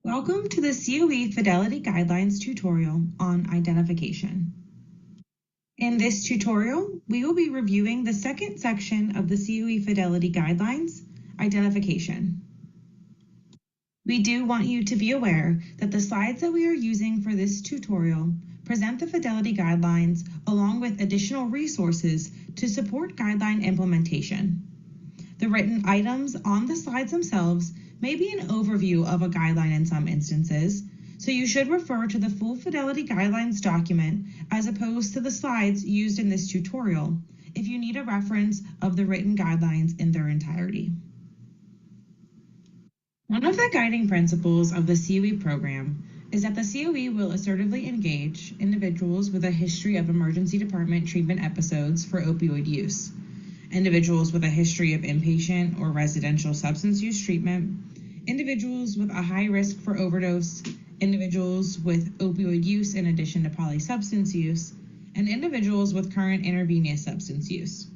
Welcome to the COE Fidelity Guidelines tutorial on identification. In this tutorial, we will be reviewing the second section of the COE Fidelity Guidelines, identification. We do want you to be aware that the slides that we are using for this tutorial present the Fidelity Guidelines along with additional resources to support guideline implementation. The written items on the slides themselves may be an overview of a guideline in some instances, so you should refer to the full Fidelity Guidelines document as opposed to the slides used in this tutorial if you need a reference of the written guidelines in their entirety. One of the guiding principles of the COE program is that the COE will assertively engage individuals with a history of emergency department treatment episodes for opioid use, individuals with a history of inpatient or residential substance use treatment, individuals with a high risk for overdose, individuals with opioid use in addition to polysubstance use, and individuals with current intravenous substance use.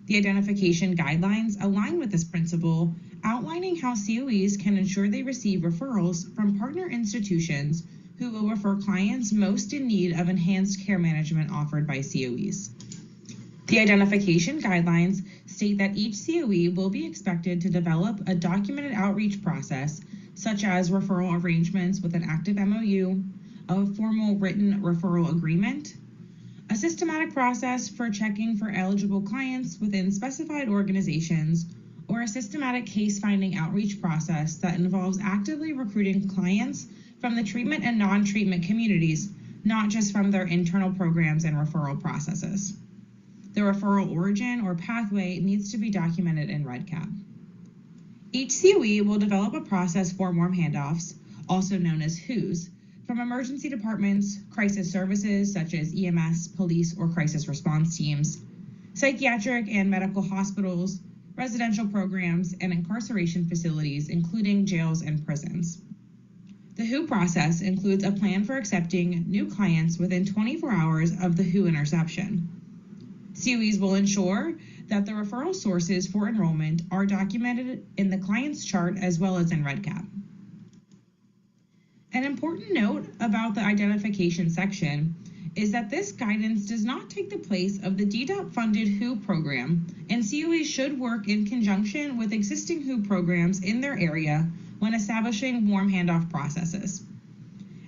The identification guidelines align with this principle, outlining how COEs can ensure they receive referrals from partner institutions who will refer clients most in need of enhanced care management offered by COEs. The identification guidelines state that each COE will be expected to develop a documented outreach process, such as referral arrangements with an active MOU, a formal written referral agreement, a systematic process for checking for eligible clients within specified organizations, or a systematic case-finding outreach process that involves actively recruiting clients from the treatment and non-treatment communities, not just from their internal programs and referral processes. The referral origin or pathway needs to be documented in REDCap. Each COE will develop a process for warm handoffs, also known as WHOs, from emergency departments, crisis services such as EMS, police, or crisis response teams, psychiatric and medical hospitals, residential programs, and incarceration facilities, including jails and prisons. The WHO process includes a plan for accepting new clients within 24 hours of the WHO interception. COEs will ensure that the referral sources for enrollment are documented in the client's chart as well as in REDCap. An important note about the identification section is that this guidance does not take the place of the DDOT-funded WHO program, and COEs should work in conjunction with existing WHO programs in their area when establishing warm handoff processes.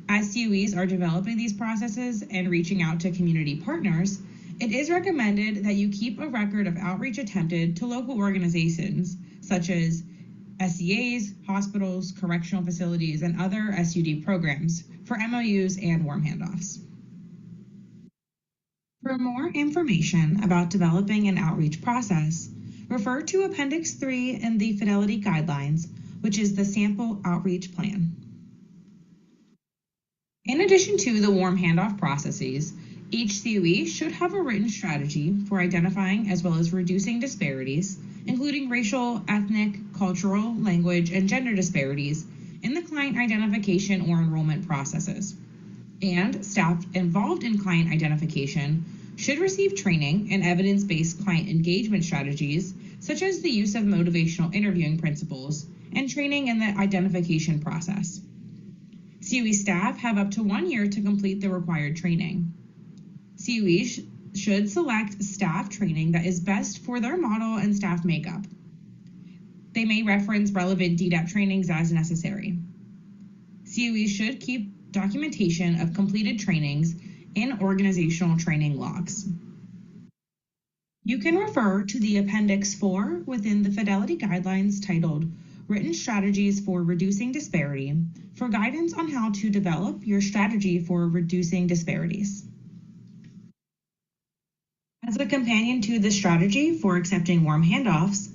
As COEs are developing these processes and reaching out to community partners, it is recommended that you keep a record of outreach attempted to local organizations such as SCAs, hospitals, correctional facilities, and other SUD programs for MOUs and warm handoffs. For more information about developing an outreach process, refer to Appendix 3 in the Fidelity Guidelines, which is the sample outreach plan. In addition to the warm handoff processes, each COE should have a written strategy for identifying as well as reducing disparities, including racial, ethnic, cultural, language, and gender disparities in the client identification or enrollment processes. And staff involved in client identification should receive training in evidence-based client engagement strategies, such as the use of motivational interviewing principles and training in the identification process. COE staff have up to 1 year to complete the required training. COEs should select staff training that is best for their model and staff makeup. They may reference relevant DDAP trainings as necessary. COEs should keep documentation of completed trainings in organizational training logs. You can refer to the Appendix 4 within the Fidelity Guidelines titled Written Strategies for Reducing Disparity for guidance on how to develop your strategy for reducing disparities. As a companion to the strategy for accepting warm handoffs,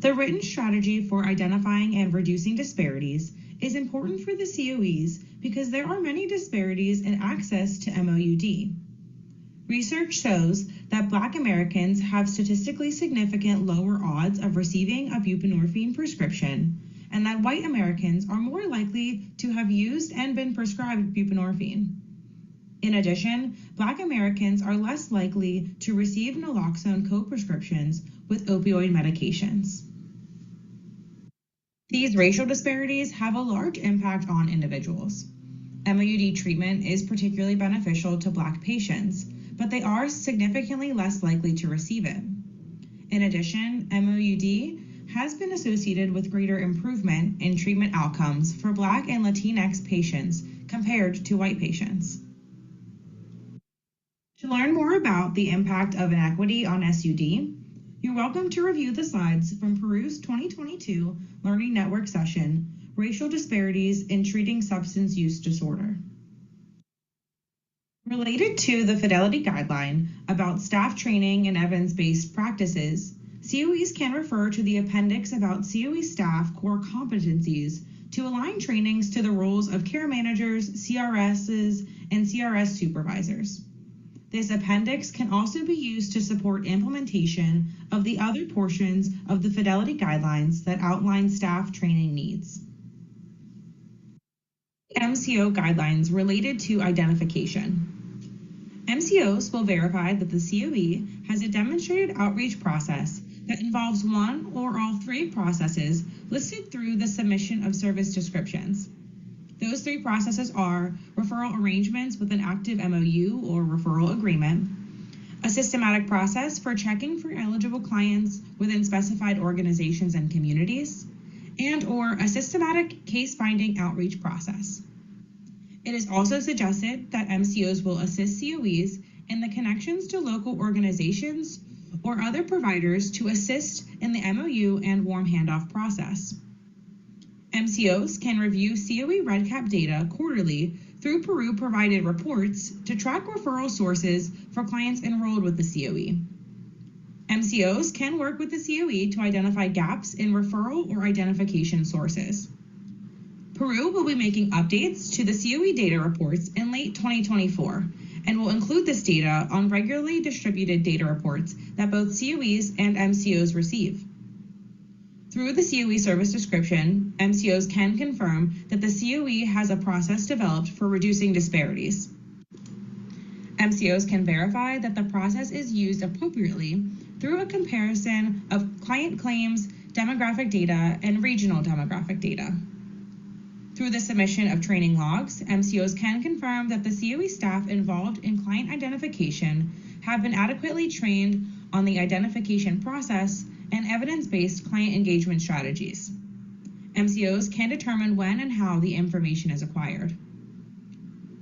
the written strategy for identifying and reducing disparities is important for the COEs because there are many disparities in access to MOUD. Research shows that Black Americans have statistically significant lower odds of receiving a buprenorphine prescription, and that white Americans are more likely to have used and been prescribed buprenorphine. In addition, Black Americans are less likely to receive naloxone co-prescriptions with opioid medications. These racial disparities have a large impact on individuals. MOUD treatment is particularly beneficial to Black patients, but they are significantly less likely to receive it. In addition, MOUD has been associated with greater improvement in treatment outcomes for Black and Latinx patients compared to white patients. To learn more about the impact of inequity on SUD, you're welcome to review the slides from Peru's 2022 Learning Network session, Racial Disparities in Treating Substance Use Disorder. Related to the Fidelity Guideline about staff training and evidence-based practices, COEs can refer to the appendix about COE staff core competencies to align trainings to the roles of care managers, CRSs, and CRS supervisors. This appendix can also be used to support implementation of the other portions of the Fidelity Guidelines that outline staff training needs. MCO guidelines related to identification. MCOs will verify that the COE has a demonstrated outreach process that involves one or all three processes listed through the submission of service descriptions. Those three processes are referral arrangements with an active MOU or referral agreement, a systematic process for checking for eligible clients within specified organizations and communities, and/or a systematic case-finding outreach process. It is also suggested that MCOs will assist COEs in the connections to local organizations or other providers to assist in the MOU and warm handoff process. MCOs can review COE REDCap data quarterly through Peru-provided reports to track referral sources for clients enrolled with the COE. MCOs can work with the COE to identify gaps in referral or identification sources. Peru will be making updates to the COE data reports in late 2024 and will include this data on regularly distributed data reports that both COEs and MCOs receive. Through the COE service description, MCOs can confirm that the COE has a process developed for reducing disparities. MCOs can verify that the process is used appropriately through a comparison of client claims, demographic data, and regional demographic data. Through the submission of training logs, MCOs can confirm that the COE staff involved in client identification have been adequately trained on the identification process and evidence-based client engagement strategies. MCOs can determine when and how the information is acquired.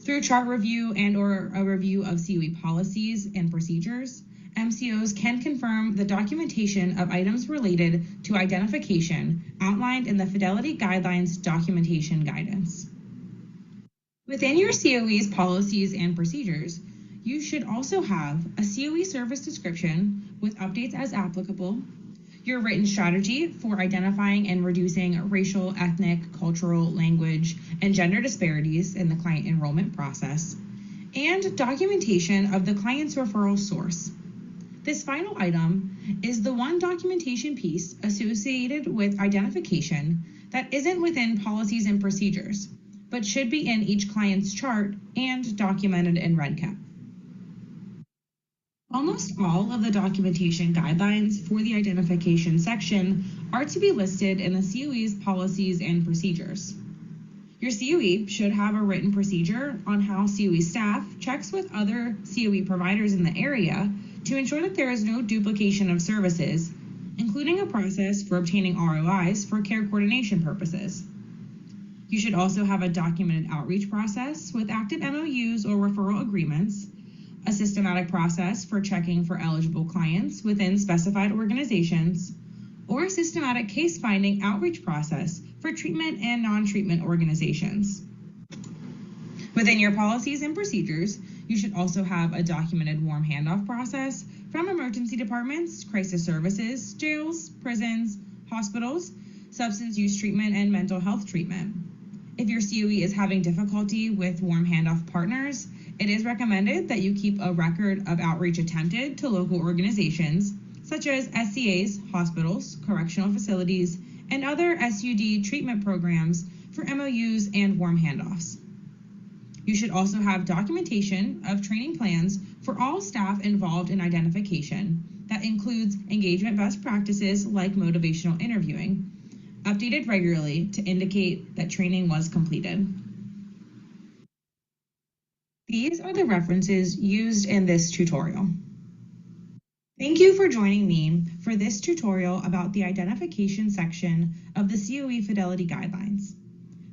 Through chart review and/or a review of COE policies and procedures, MCOs can confirm the documentation of items related to identification outlined in the Fidelity Guidelines documentation guidance. Within your COE's policies and procedures, you should also have a COE service description with updates as applicable, your written strategy for identifying and reducing racial, ethnic, cultural, language, and gender disparities in the client enrollment process, and documentation of the client's referral source. This final item is the one documentation piece associated with identification that isn't within policies and procedures, but should be in each client's chart and documented in REDCap. Almost all of the documentation guidelines for the identification section are to be listed in the COE's policies and procedures. Your COE should have a written procedure on how COE staff checks with other COE providers in the area to ensure that there is no duplication of services, including a process for obtaining ROIs for care coordination purposes. You should also have a documented outreach process with active MOUs or referral agreements, a systematic process for checking for eligible clients within specified organizations, or a systematic case-finding outreach process for treatment and non-treatment organizations. Within your policies and procedures, you should also have a documented warm handoff process from emergency departments, crisis services, jails, prisons, hospitals, substance use treatment, and mental health treatment. If your COE is having difficulty with warm handoff partners, it is recommended that you keep a record of outreach attempted to local organizations, such as SCAs, hospitals, correctional facilities, and other SUD treatment programs for MOUs and warm handoffs. You should also have documentation of training plans for all staff involved in identification that includes engagement best practices like motivational interviewing, updated regularly to indicate that training was completed. These are the references used in this tutorial. Thank you for joining me for this tutorial about the identification section of the COE Fidelity Guidelines.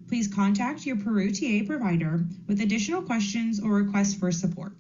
Please contact your Peru TA provider with additional questions or requests for support.